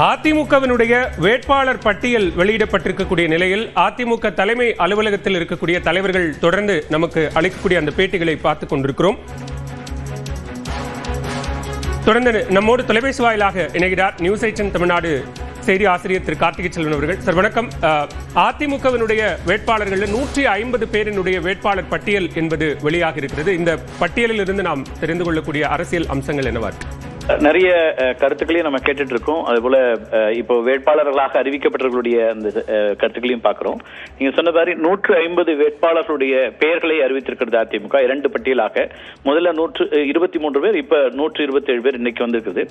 அதிமுகவினுடைய வேட்பாளர் பட்டியல் வெளியிடப்பட்டிருக்கக்கூடிய நிலையில் அதிமுக தலைமை அலுவலகத்தில் இருக்கக்கூடிய தலைவர்கள் தொடர்ந்து நமக்கு அளிக்கக்கூடிய அந்த பேட்டிகளை பார்த்துக் கொண்டிருக்கிறோம். தொடர்ந்து நம்மோடு தொலைபேசி வாயிலாக இணைகிறார் நியூஸ் 18 தமிழ்நாடு செய்தி ஆசிரியர் திரு கார்த்திகை செல்வன் அவர்கள். சார் வணக்கம். அதிமுகவினுடைய வேட்பாளர்கள் 150 பேரினுடைய வேட்பாளர் பட்டியல் என்பது வெளியாக இருக்கிறது. இந்த பட்டியலில் இருந்து நாம் தெரிந்து கொள்ளக்கூடிய அரசியல் அம்சங்கள் என்னவா இருக்கு? நிறைய கருத்துக்களையும் நம்ம கேட்டுட்டு இருக்கோம். அதுபோல இப்போ வேட்பாளர்களாக அறிவிக்கப்பட்டவர்களுடைய அந்த கருத்துக்களையும் பார்க்கிறோம். நீங்க சொன்ன மாதிரி 150 வேட்பாளர்களுடைய பெயர்களை அறிவித்திருக்கிறது அதிமுக 2 பட்டியலாக. முதல்ல 123 பேர், இப்ப 127 பேர் இன்னைக்கு வந்திருக்குது.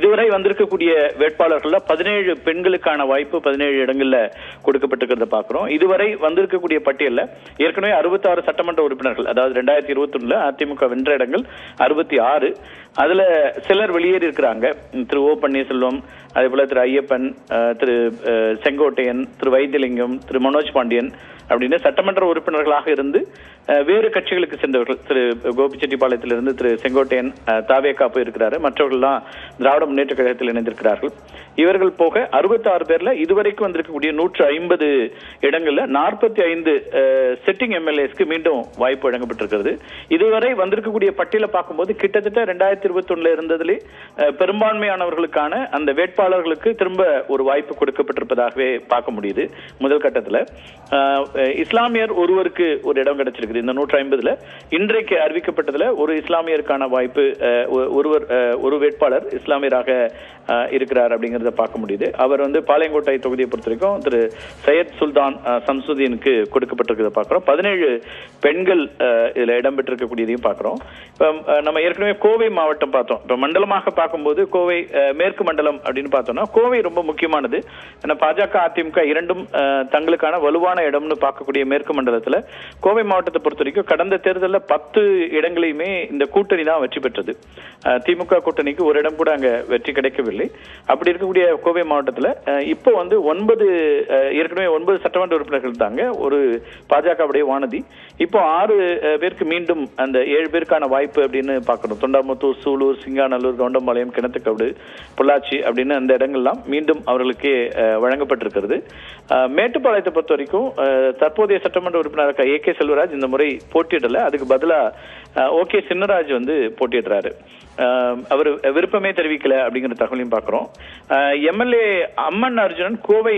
இதுவரை வந்திருக்கக்கூடிய வேட்பாளர்கள்ல 17 பெண்களுக்கான வாய்ப்பு 17 இடங்கள்ல கொடுக்கப்பட்டிருக்கிறத பார்க்கிறோம். இதுவரை வந்திருக்கக்கூடிய பட்டியல்ல ஏற்கனவே 66 சட்டமன்ற உறுப்பினர்கள், அதாவது 2021 அதிமுக வென்ற இடங்கள் 66. அதுல சிலர் வெளியேறி இருக்கிறாங்க. திரு ஓ பன்னீர்செல்வம், அதே போல திரு ஐயப்பன், திரு செங்கோட்டையன், திரு வைத்தியலிங்கம், திரு மனோஜ் பாண்டியன் அப்படின்னு சட்டமன்ற உறுப்பினர்களாக இருந்து வேறு கட்சிகளுக்கு சென்றவர்கள். திரு கோபிச்செட்டிப்பாளையத்திலிருந்து திரு செங்கோட்டையன் தாவேகா போயிருக்கிறாரு. மற்றவர்கள்லாம் திராவிட முன்னேற்ற கழகத்தில் இணைந்திருக்கிறார்கள். இவர்கள் போக 66 பேர்ல இதுவரைக்கும் வந்திருக்கக்கூடிய 150 இடங்கள்ல 45 செட்டிங் எம்எல்ஏஸ்க்கு மீண்டும் வாய்ப்பு வழங்கப்பட்டிருக்கிறது. இதுவரை வந்திருக்கக்கூடிய பட்டியலை பார்க்கும்போது கிட்டத்தட்ட 2021 இருந்ததிலே பெரும்பான்மையானவர்களுக்கான அந்த வேட்பாளர்களுக்கு திரும்ப ஒரு வாய்ப்பு கொடுக்கப்பட்டிருப்பதாகவே பார்க்க முடியுது. முதல் கட்டத்தில் இஸ்லாமியர் ஒருவருக்கு ஒரு இடம் கிடைச்சிருக்கு. இந்த 150ல இன்றைக்கு அறிவிக்கப்பட்டதுல ஒரு இஸ்லாமியருக்கான வாய்ப்பு, ஒரு வேட்பாளர் இஸ்லாமியராக இருக்கிறார் அப்படிங்கறத பார்க்க முடியுது. அவர் பாளையங்கோட்டை தொகுதியை பொறுத்த வரைக்கும் திரு சையத் சுல்தான் சம்சுதீனுக்கு கொடுக்கப்பட்டிருக்கிறத பார்க்கிறோம். 17 பெண்கள் இதுல இடம்பெற்றிருக்கக்கூடியதையும் பார்க்கிறோம். நம்ம ஏற்கனவே கோவை மாவட்டம் பார்த்தோம். இப்ப மண்டலமாக பார்க்கும்போது கோவை மேற்கு மண்டலம் அப்படின்னு பார்த்தோம்னா கோவை ரொம்ப முக்கியமானது. ஏன்னா பாஜக அதிமுக இரண்டும் தங்களுக்கான வலுவான இடம்னு பார்க்கக்கூடிய மேற்கு மண்டலத்துல கோவை மாவட்டத்தை பொறுத்த வரைக்கும் கடந்த தேர்தலில் 10 இடங்களையுமே இந்த கூட்டணி தான் வெற்றி பெற்றது. திமுக கூட்டணிக்கு ஒரு இடம் கூட அங்க வெற்றி கிடைக்கவில்லை. அப்படி இருக்கக்கூடிய கோவை மாவட்டத்தில் இப்போ 9 ஏற்கனவே 9 சட்டமன்ற உறுப்பினர்கள் தாங்க, ஒரு பாஜகவுடைய வானதி. இப்போ 6 பேருக்கு மீண்டும் அந்த 7 பேருக்கான வாய்ப்பு அப்படின்னு பார்க்கணும். தொண்டாமுத்தூர், சூலூர், சிங்காநல்லூர், கவுண்டம்பாளையம், கிணத்துக்கவுடு, பொள்ளாச்சி அப்படின்னு அந்த இடங்கள்லாம் மீண்டும் அவர்களுக்கு வழங்கப்பட்டிருக்கிறது. மேட்டுப்பாளையத்தை பொறுத்த வரைக்கும் தற்போதைய சட்டமன்ற உறுப்பினர் ஏ.கே. செல்வராஜ் இந்த முறை போட்டியிடல. அதுக்கு பதிலா ஓகே சின்னராஜ் போட்டியிடுறாரு. அவர் விருப்பமே தெரிவிக்கல அப்படிங்கிற தகவலையும் பார்க்கிறோம். எம்எல்ஏ அம்மன் அர்ஜுனன் கோவை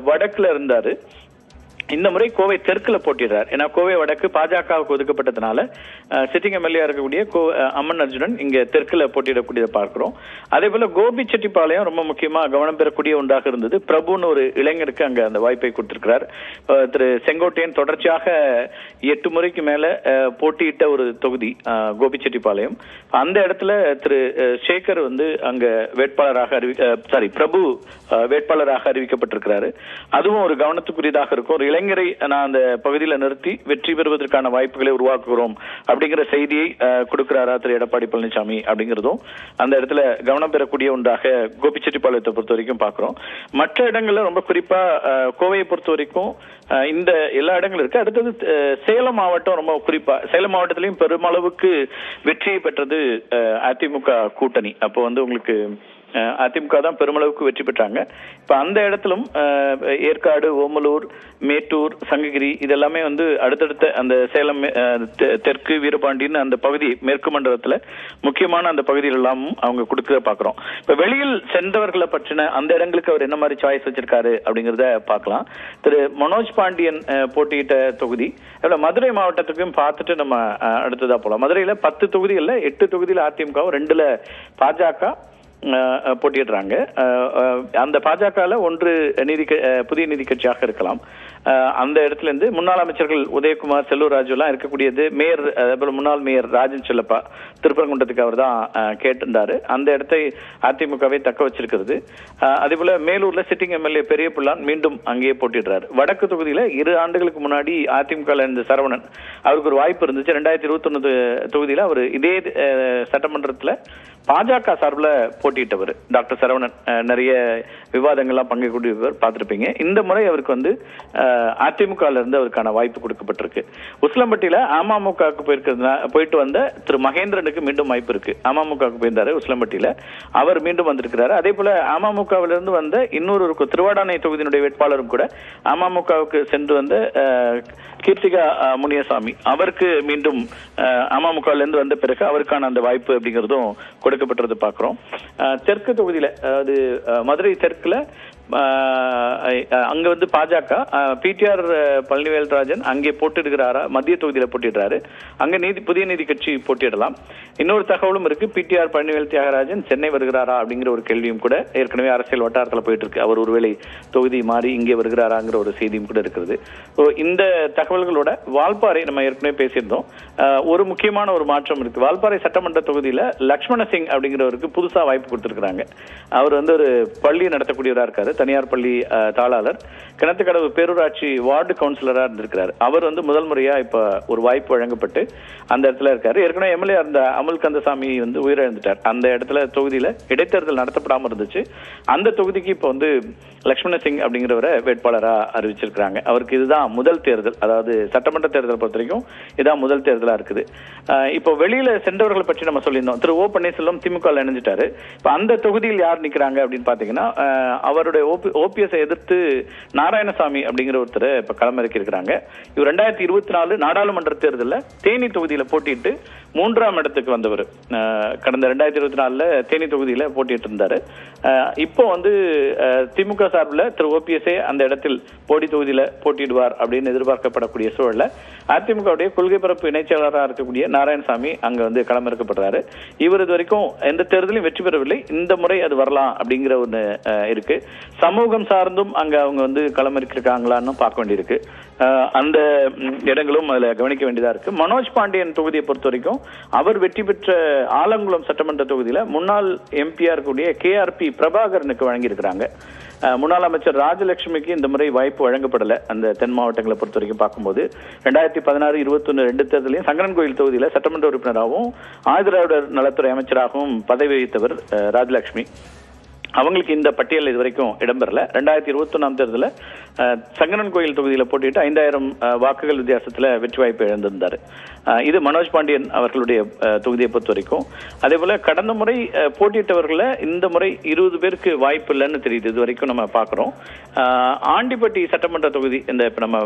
வடக்குல இருந்தாரு. இந்த முறை கோவை தெற்குல போட்டிடுறார். ஏன்னா கோவை வடக்கு பாஜகவுக்கு ஒதுக்கப்பட்டதுனால சிட்டிங் எம்எல்ஏ இருக்கக்கூடிய அம்மன் அர்ஜுனன் இங்க தெற்குல போட்டியிடக்கூடியதை பார்க்கிறோம். அதே போல கோபிச்செட்டிப்பாளையம் ரொம்ப முக்கியமா கவனம் பெறக்கூடிய ஒன்றாக இருந்தது. பிரபுன்னு ஒரு இளைஞருக்கு அங்க அந்த வாய்ப்பை கொடுத்திருக்கிறார். திரு செங்கோட்டையன் தொடர்ச்சியாக 8 முறைக்கு மேல போட்டியிட்ட ஒரு தொகுதி கோபிச்செட்டிப்பாளையம். அந்த இடத்துல திரு சேகர் அங்க வேட்பாளராக பிரபு வேட்பாளராக அறிவிக்கப்பட்டிருக்கிறாரு. அதுவும் ஒரு கவனத்துக்குரியதாக இருக்கும். இளைஞரை நான் அந்த பகுதியில் நிறுத்தி வெற்றி பெறுவதற்கான வாய்ப்புகளை உருவாக்குகிறோம் அப்படிங்கிற செய்தியை கொடுக்கிறாரா திரு எடப்பாடி பழனிசாமி அப்படிங்கிறதும் அந்த இடத்துல கவனம் பெறக்கூடிய ஒன்றாக கோபிச்செட்டிப்பாளையத்தை பொறுத்த வரைக்கும் பார்க்கிறோம். மற்ற இடங்கள்ல ரொம்ப குறிப்பா கோவையை பொறுத்த வரைக்கும் இந்த எல்லா இடங்களும் இருக்கு. அடுத்தது சேலம் மாவட்டம், ரொம்ப குறிப்பா சேலம் மாவட்டத்திலையும் பெருமளவுக்கு வெற்றியை பெற்றது அதிமுக கூட்டணி. அப்போ உங்களுக்கு அதிமுக தான் பெருமளவுக்கு வெற்றி பெற்றாங்க. இப்ப அந்த இடத்திலும் ஏற்காடு, ஓமலூர், மேட்டூர், சங்ககிரி இதெல்லாமே அடுத்தடுத்த அந்த சேலம் தெற்கு, வீரபாண்டின்னு அந்த பகுதி மேற்கு மண்டலத்துல முக்கியமான அந்த பகுதிகள் எல்லாம் அவங்க கொடுக்க பாக்குறோம். இப்ப வெளியில் சென்றவர்களை பற்றின அந்த இடங்களுக்கு அவர் என்ன மாதிரி சாய்ஸ் வச்சிருக்காரு அப்படிங்கறத பார்க்கலாம். திரு மனோஜ் பாண்டியன் போட்டியிட்ட தொகுதி மதுரை மாவட்டத்துக்கும் பார்த்துட்டு நம்ம அடுத்ததா போலாம். மதுரையில 10 தொகுதிகள்ல 8 தொகுதியில அதிமுகவும் 2ல பாஜக போட்டியிடுறாங்க. அந்த பாஜக ஒன்று புதிய நீதி கட்சியாக இருக்கலாம். அந்த இடத்துல இருந்து முன்னாள் அமைச்சர்கள் உதயகுமார், செல்லூர் ராஜு எல்லாம் இருக்கக்கூடியது. மேயர், முன்னாள் மேயர் ராஜன் செல்லப்பா திருப்பரங்குன்றத்துக்கு அவர் தான் கேட்டிருந்தாரு. அந்த இடத்தை அதிமுகவை தக்க வச்சிருக்கிறது. அதே போல மேலூர்ல சிட்டிங் எம்எல்ஏ பெரிய புள்ளான் மீண்டும் அங்கேயே போட்டிடுறாரு. வடக்கு தொகுதியில 2 ஆண்டுகளுக்கு முன்னாடி அதிமுக இருந்த சரவணன், அவருக்கு ஒரு வாய்ப்பு இருந்துச்சு. 2021 தொகுதியில அவர் இதே சட்டமன்றத்துல பாஜக சார்பில் போட்டியிட்டவர் டாக்டர் சரவணன். நிறைய விவாதங்கள்லாம் பங்கேற்கக்கூடியவர் பார்த்திருப்பீங்க. இந்த முறை அவருக்கு அதிமுகல இருந்து அவருக்கான வாய்ப்பு கொடுக்கப்பட்டிருக்கு. உசிலம்பட்டியில அமமுகவுக்கு போயிட்டு வந்த திரு மகேந்திரனுக்கு மீண்டும் வாய்ப்பு இருக்கு. அமமுகவுக்கு போயிருந்தாரு உசிலம்பட்டியில, அவர் மீண்டும் வந்திருக்கிறாரு. அதே போல அமமுகவிலிருந்து வந்த இன்னொரு திருவாடானை தொகுதியினுடைய வேட்பாளரும் கூட அமமுகவுக்கு சென்று வந்த கீர்த்திகா முனியசாமி, அவருக்கு மீண்டும் அமமுகல இருந்து வந்த பிறகு அவருக்கான அந்த வாய்ப்பு அப்படிங்கிறதும் கொடுக்கப்பட்டது பார்க்கிறோம். தெற்கு தொகுதியில, அதாவது மதுரை தெற்குல அங்க வந்து பாஜக பிடிஆர் பழனிவேல்ராஜன் அங்கே போட்டிடுகிறாரா, மத்திய தொகுதியில போட்டிடுறாரு. அங்க புதிய நீதி கட்சி போட்டியிடலாம். இன்னொரு தகவலும் இருக்கு, பிடிஆர் பழனிவேல் தியாகராஜன் சென்னை வருகிறாரா அப்படிங்கிற ஒரு கேள்வியும் கூட ஏற்கனவே அரசியல் வட்டாரத்தில் போயிட்டு இருக்கு. அவர் ஒருவேளை தொகுதி மாறி இங்கே வருகிறாராங்கிற ஒரு செய்தியும் கூட இருக்கிறது. இந்த தகவல்களோட வால்பாறை நம்ம ஏற்கனவே பேசியிருந்தோம். ஒரு முக்கியமான ஒரு மாற்றம் இருக்கு. வால்பாறை சட்டமன்ற தொகுதியில லக்ஷ்மண சிங் அப்படிங்கிறவருக்கு புதுசா வாய்ப்பு கொடுத்திருக்கிறாங்க. அவர் வந்து ஒரு பள்ளி நடத்தக்கூடியவரா இருக்காரு, தனியார் பள்ளி தாளாளர், கிணத்துக்கடவு பேரூராட்சி வார்டு கவுன்சிலரா இருந்திருக்கிறார். அவர் வந்து முதல் முறையா இப்ப ஒரு வாய்ப்பு வழங்கப்பட்டு அந்த இடத்துல இருக்காரு. ஏற்கனவே எம்எல்ஏ இருந்த அமுல் கந்தசாமி வந்து உயிரிழந்துட்டார். அந்த இடத்துல தொகுதியில இடைத்தேர்தல் நடத்தப்படாம இருந்துச்சு. அந்த தொகுதிக்கு இப்ப வந்து லக்ஷ்மண சிங் அப்படிங்கிறவரை வேட்பாளரா அறிவிச்சிருக்காங்க. அவருக்கு இதுதான் முதல் தேர்தல், அதாவது சட்டமன்ற தேர்தல் பொறுத்த வரைக்கும் இதான் முதல் தேர்தலா இருக்குது. இப்போ வெளியில சென்றவர்களை பற்றி நம்ம சொல்லியிருந்தோம். திரு ஓ பன்னீர்செல்வம் திமுக இணைஞ்சிட்டாரு. இப்ப அந்த தொகுதியில் யார் நிக்கிறாங்க அப்படின்னு பாத்தீங்கன்னா, அவருடைய ஓபிஎஸ் எதிர்த்து நாராயணசாமி அப்படிங்கிற ஒருத்தர் இப்ப களமிறக்கி இருக்கிறாங்க. இவர் 2024 நாடாளுமன்ற தேர்தலில் தேனி தொகுதியில போட்டிட்டு 3ஆம் இடத்துக்கு வந்தவர். கடந்த 2024 தேனி தொகுதியில போட்டிட்டு இருந்தாரு. இப்போ வந்து திமுக சார்பில் திரு ஓபிஎஸ்ஏ அந்த இடத்தில் போடி தொகுதியில போட்டிடுவார் அப்படின்னு எதிர்பார்க்கப்படக்கூடிய சூழல்ல அதிமுகவுடைய கொள்கை பரப்பு இணைச்சாளராக இருக்கக்கூடிய நாராயணசாமி அங்க வந்து களமிறக்கப்படுறாரு. இவர் இது வரைக்கும் எந்த தேர்தலையும் வெற்றி பெறவில்லை. இந்த முறை அது வரலாம் அப்படிங்கிற ஒண்ணு இருக்கு. சமூகம் சார்ந்தும் அங்க அவங்க வந்து களமிறக்கிருக்காங்களான்னு பார்க்க வேண்டியிருக்கு. அந்த இடங்களும் அதுல கவனிக்க வேண்டியதா இருக்கு. மனோஜ் பாண்டியன் தொகுதியை பொறுத்த வரைக்கும் அவர் வெற்றி பெற்ற ஆலங்குளம் சட்டமன்ற தொகுதியில முன்னாள் எம்பியா இருக்கக்கூடிய KRP பிரபாகரனுக்கு வழங்கியிருக்கிறாங்க. முன்னாள் அமைச்சர் ராஜலட்சுமிக்கு இந்த முறை வாய்ப்பு வழங்கப்படல. அந்த தென் மாவட்டங்களை பொறுத்த வரைக்கும் பார்க்கும்போது 2016, 21 2 தேர்தலையும் சங்கரன் கோயில் தொகுதியில சட்டமன்ற உறுப்பினராகவும் ஆதிராவிடர் நலத்துறை அமைச்சராகவும் பதவி வகித்தவர் ராஜலட்சுமி. அவங்களுக்கு இந்த பட்டியல் இதுவரைக்கும் இடம்பெறல. 2021 தேர்தலில் சங்கரன் கோயில் தொகுதியில் போட்டிட்டு 5000 வாக்குகள் வித்தியாசத்துல வெற்றி வாய்ப்பு இழந்திருந்தாரு. இது மனோஜ் பாண்டியன் அவர்களுடைய தொகுதியை பொறுத்த வரைக்கும். அதே போல கடந்த முறை போட்டியிட்டவர்களை இந்த முறை 20 பேருக்கு வாய்ப்பு இல்லைன்னு தெரியுது. இது வரைக்கும் நம்ம பாக்குறோம். ஆண்டிப்பட்டி சட்டமன்ற தொகுதி, இந்த இப்ப நம்ம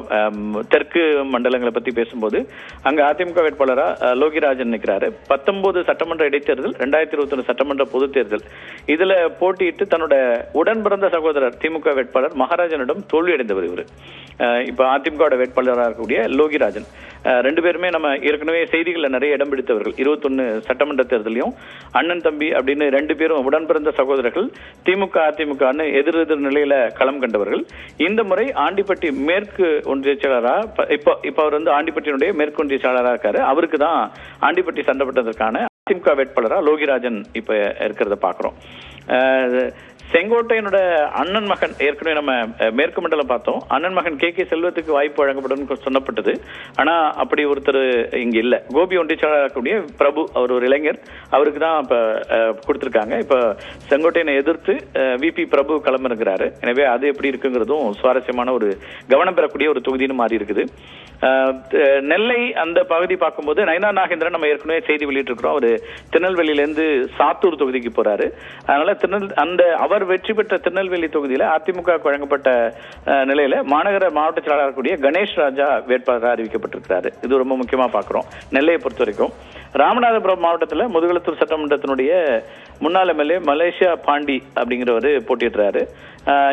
தெற்கு மண்டலங்களை பத்தி பேசும்போது அங்க அதிமுக வேட்பாளரா லோகிராஜன் நிற்கிறாரு. 19 சட்டமன்ற இடைத்தேர்தல், 2021 சட்டமன்ற பொது தேர்தல், இதுல போட்டியிட்டு தன்னோட உடன் பிறந்த சகோதரர் திமுக வேட்பாளர் மகாராஜனிடம் தோல்வி அடைந்தவர் இவர். இப்ப அதிமுக வேட்பாளராக இருக்கக்கூடிய லோகிராஜன். 2 பேருமே நம்ம ஏற்கனவே செய்திகளில் நிறைய இடம் பிடித்தவர்கள். 21 சட்டமன்ற தேர்தலையும் அண்ணன் தம்பி அப்படின்னு 2 பேரும் உடன் பிறந்த சகோதரர்கள். திமுக அதிமுக எதிர் நிலையில களம் கண்டவர்கள். இந்த முறை ஆண்டிப்பட்டி மேற்கு ஒன்றிய செயலாளராக இப்ப அவர் வந்து ஆண்டிப்பட்டியினுடைய மேற்கு ஒன்றிய செயலாளராக இருக்காரு. அவருக்கு தான் ஆண்டிப்பட்டி சண்டப்பட்டதற்கான அதிமுக வேட்பாளரா லோகிராஜன் இப்ப இருக்கிறத பாக்குறோம். செங்கோட்டையனோட அண்ணன் மகன், ஏற்கனவே நம்ம மேற்கு மண்டலம் பார்த்தோம், அண்ணன் மகன் கே செல்வத்துக்கு வாய்ப்பு வழங்கப்படும் சொன்னப்பட்டது. ஆனா அப்படி ஒருத்தர் இங்க இல்ல. கோபி ஒன்றிய செயலாளர் பிரபு, அவர் ஒரு இளைஞர், அவருக்கு தான் இப்ப கொடுத்திருக்காங்க. இப்ப செங்கோட்டையனை எதிர்த்து VP பிரபு களமிறங்குறாரு. எனவே அது எப்படி இருக்குங்கிறதும் சுவாரஸ்யமான ஒரு கவனம் பெறக்கூடிய ஒரு தொகுதின்னு மாறி இருக்குது. நெல்லை அந்த பகுதி பார்க்கும்போது நயனா நாகேந்திரன் நம்ம ஏற்கனவே செய்தி வெளியிட்டிருக்கிறோம். அவரு திருநெல்வேலியிலிருந்து சாத்தூர் தொகுதிக்கு போறாரு. அதனால அவர் வெற்றி பெற்ற திருநெல்வேலி தொகுதியில அதிமுக வழங்கப்பட்ட நிலையில மாவட்ட செயலாளர் கூடிய கணேஷ் ராஜா வேட்பாளராக அறிவிக்கப்பட்டிருக்கிறாரு. இது ரொம்ப முக்கியமா பாக்குறோம் நெல்லையை பொறுத்த வரைக்கும். ராமநாதபுரம் மாவட்டத்தில் முதுகுளத்தூர் சட்டமன்றத்தினுடைய முன்னாள் எம்எல்ஏ மலேசியா பாண்டி அப்படிங்கிறவர் போட்டியிடுறாரு.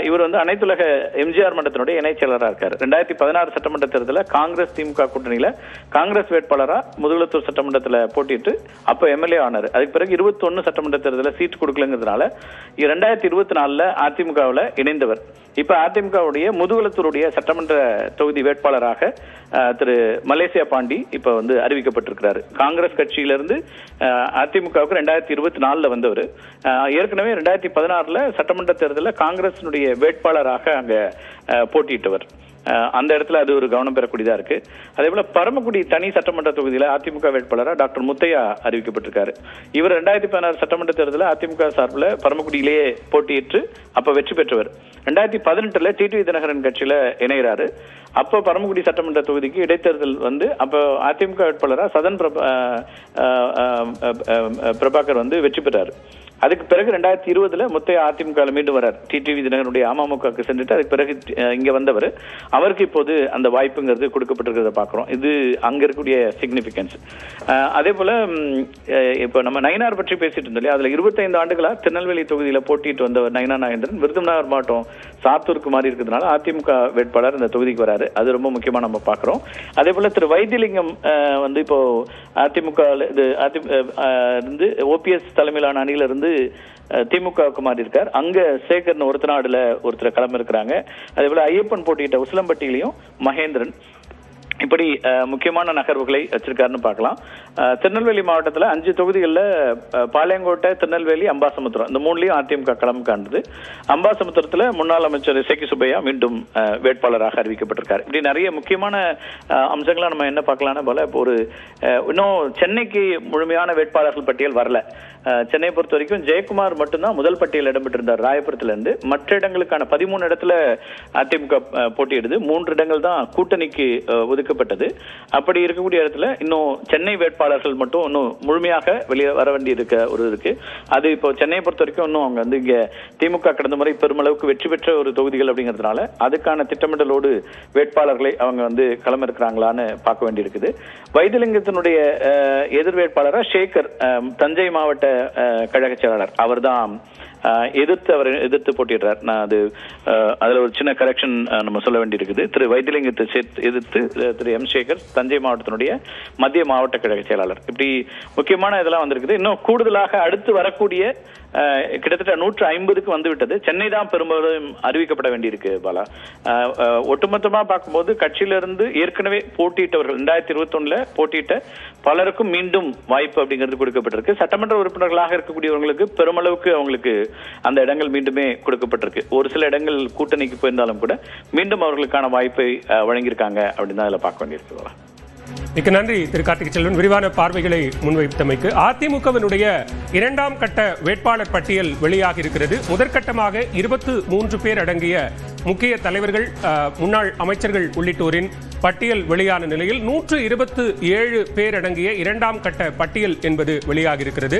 இவர் வந்து அனைத்துலக எம்ஜிஆர் மன்றத்தினுடைய இணைச் செயலராக இருக்காரு. 2016 சட்டமன்ற தேர்தலில் காங்கிரஸ் திமுக கூட்டணியில காங்கிரஸ் வேட்பாளரா முதுகுளத்தூர் சட்டமன்றத்தில் போட்டிட்டு அப்ப எம்எல்ஏ ஆனார். அதுக்கு பிறகு 21 சட்டமன்ற தேர்தலில் சீட் கொடுக்கலங்கிறதுனால 2024 அதிமுகவில் இணைந்தவர். இப்ப அதிமுகவுடைய முதுகுளத்தூருடைய சட்டமன்ற தொகுதி வேட்பாளராக திரு மலேசியா பாண்டி இப்ப வந்து அறிவிக்கப்பட்டிருக்கிறாரு. காங்கிரஸ் கட்சியிலிருந்து அதிமுகவுக்கு 2024 வந்தவர். ஏற்கனவே 2016 சட்டமன்ற தேர்தலில் காங்கிரஸ் வேட்பாளராக அங்க போட்டியிட்டவர். அந்த இடத்துல அது ஒரு கவனம் பெறக்கூடியதா இருக்கு. அதே போல பரமக்குடி தனி சட்டமன்ற தொகுதியில அதிமுக வேட்பாளராக டாக்டர் முத்தையா அறிவிக்கப்பட்டிருக்காரு. இவர் 2016 சட்டமன்ற தேர்தலில் அதிமுக சார்பில் பரமக்குடியிலேயே போட்டியிட்டு அப்ப வெற்றி பெற்றவர். 2018 டிடிவி தினகரன் கட்சியில இணைகிறாரு. அப்போ பரமக்குடி சட்டமன்ற தொகுதிக்கு இடைத்தேர்தல் வந்து அப்போ அதிமுக வேட்பாளராக சதன் பிரபாகர் வந்து வெற்றி பெற்றாரு. அதுக்கு பிறகு 2020 முத்தையா அதிமுக மீண்டும் வர்றார். டிடிவி தினகரனுடைய அமமுகவுக்கு சென்றுட்டு அதுக்கு பிறகு இங்க வந்தவர். அவருக்கு இப்போது அந்த வாய்ப்புங்கிறது கொடுக்கப்பட்டிருக்கிறத பாக்குறோம். இது அங்க இருக்கக்கூடிய சிக்னிபிகன்ஸ். அதே போல இப்ப நம்ம நயினார் பற்றி பேசிட்டு இருந்தோம். அதுல 25 ஆண்டுகளா திருநெல்வேலி தொகுதியில போட்டிட்டு வந்தவர் நயினா நாகேந்திரன் விருதுநகர் மாவட்டம் சாத்தூருக்கு மாறி இருக்கிறதுனால அதிமுக வேட்பாளர் இந்த தொகுதிக்கு வராரு. அது ரொம்ப முக்கியமா நம்ம பாக்குறோம். அதே போல திரு வைத்திலிங்கம் வந்து இப்போ அதிமுக இருந்து ஓபிஎஸ் தலைமையிலான அணியில இருந்து திமுகவுக்கு மாறி இருக்கார். அங்க சேகர்னு ஒருத்தர் களம் இருக்கிறாங்க. அதே போல ஐயப்பன் போட்டியிட்ட உசிலம்பட்டியிலையும் மகேந்திரன் இப்படி முக்கியமான நகர்வுகளை வச்சிருக்காருன்னு பார்க்கலாம். திருநெல்வேலி மாவட்டத்தில் 5 தொகுதிகளில் பாளையங்கோட்டை, திருநெல்வேலி, அம்பாசமுத்திரம் இந்த 3லயும் அதிமுக களம் காண்பது. அம்பாசமுத்திரத்தில் முன்னாள் அமைச்சர் சேகி சுப்பையா மீண்டும் வேட்பாளராக அறிவிக்கப்பட்டிருக்காரு. இப்படி நிறைய முக்கியமான அம்சங்களா நம்ம என்ன பார்க்கலாம்னா போல ஒரு இன்னும் சென்னைக்கு முழுமையான வேட்பாளர்கள் பட்டியல் வரல. சென்னையை பொறுத்த வரைக்கும் ஜெயக்குமார் மட்டும்தான் முதல் பட்டியல் இடம்பெற்றிருந்தார் ராயபுரத்துல இருந்து. மற்ற இடங்களுக்கான 13 இடத்துல அதிமுக போட்டியிடுது. 3 இடங்கள் தான் கூட்டணிக்கு ஒதுக்கப்பட்டது. அப்படி இருக்கக்கூடிய இடத்துல இன்னும் சென்னை வேட்பாளர்கள் மட்டும் இன்னும் முழுமையாக வெளியே வர வேண்டி இருக்கு. அது இப்போ சென்னையை பொறுத்த வரைக்கும் இன்னும் அவங்க வந்து இங்க திமுக கடந்த முறை பெருமளவுக்கு வெற்றி பெற்ற ஒரு தொகுதிகள் அப்படிங்கிறதுனால அதுக்கான திட்டமிடலோடு வேட்பாளர்களை அவங்க வந்து களம் இருக்கிறாங்களான்னு பார்க்க வேண்டி இருக்குது. வைத்திலிங்கத்தினுடைய எதிர் வேட்பாளராக சேகர் தஞ்சை மாவட்ட கழக செயலாளர் அவர் தான் எதிர்த்து போட்டிடுறார். நான் அதுல ஒரு சின்ன கரெக்ஷன் நம்ம சொல்ல வேண்டியிருக்குது. திரு வைத்திலிங்கத்தை எதிர்த்து திரு எம் சேகர் தஞ்சை மாவட்டத்தினுடைய மத்திய மாவட்ட கழக செயலாளர். இப்படி முக்கியமான இதெல்லாம் வந்திருக்குது. இன்னும் கூடுதலாக அடுத்து வரக்கூடிய கிட்டத்தட்ட 150க்கு வந்துவிட்டது. சென்னை தான் பெரும்பாலும் அறிவிக்கப்பட வேண்டியிருக்கு பாலா. ஒட்டுமொத்தமா பார்க்கும்போது கட்சியிலிருந்து ஏற்கனவே போட்டியிட்டவர்கள் 2021 போட்டியிட்ட பலருக்கும் மீண்டும் வாய்ப்பு அப்படிங்கிறது கொடுக்கப்பட்டிருக்கு. சட்டமன்ற உறுப்பினர்களாக இருக்கக்கூடியவர்களுக்கு பெருமளவுக்கு அவங்களுக்கு அந்த இடங்கள் மீண்டுமே கொடுக்கப்பட்டிருக்கு. ஒரு சில இடங்கள் கூட்டணிக்கு போயிருந்தாலும் கூட மீண்டும் அவர்களுக்கான வாய்ப்பை வழங்கியிருக்காங்க அப்படின்னு தான் அதில் பார்க்க வேண்டியிருக்கு. மிக்க நன்றி திரு கார்த்திகை செல்வன், விரிவான பார்வைகளை முன்வைத்தமைக்கு. அதிமுகவினுடைய 2ஆம் கட்ட வேட்பாளர் பட்டியல் வெளியாகி இருக்கிறது. முதற்கட்டமாக 23 பேர் அடங்கிய முக்கிய தலைவர்கள், முன்னாள் அமைச்சர்கள் உள்ளிட்டோரின் பட்டியல் வெளியான நிலையில் 127 பேர் அடங்கிய 2ஆம் கட்ட பட்டியல் என்பது வெளியாகி இருக்கிறது.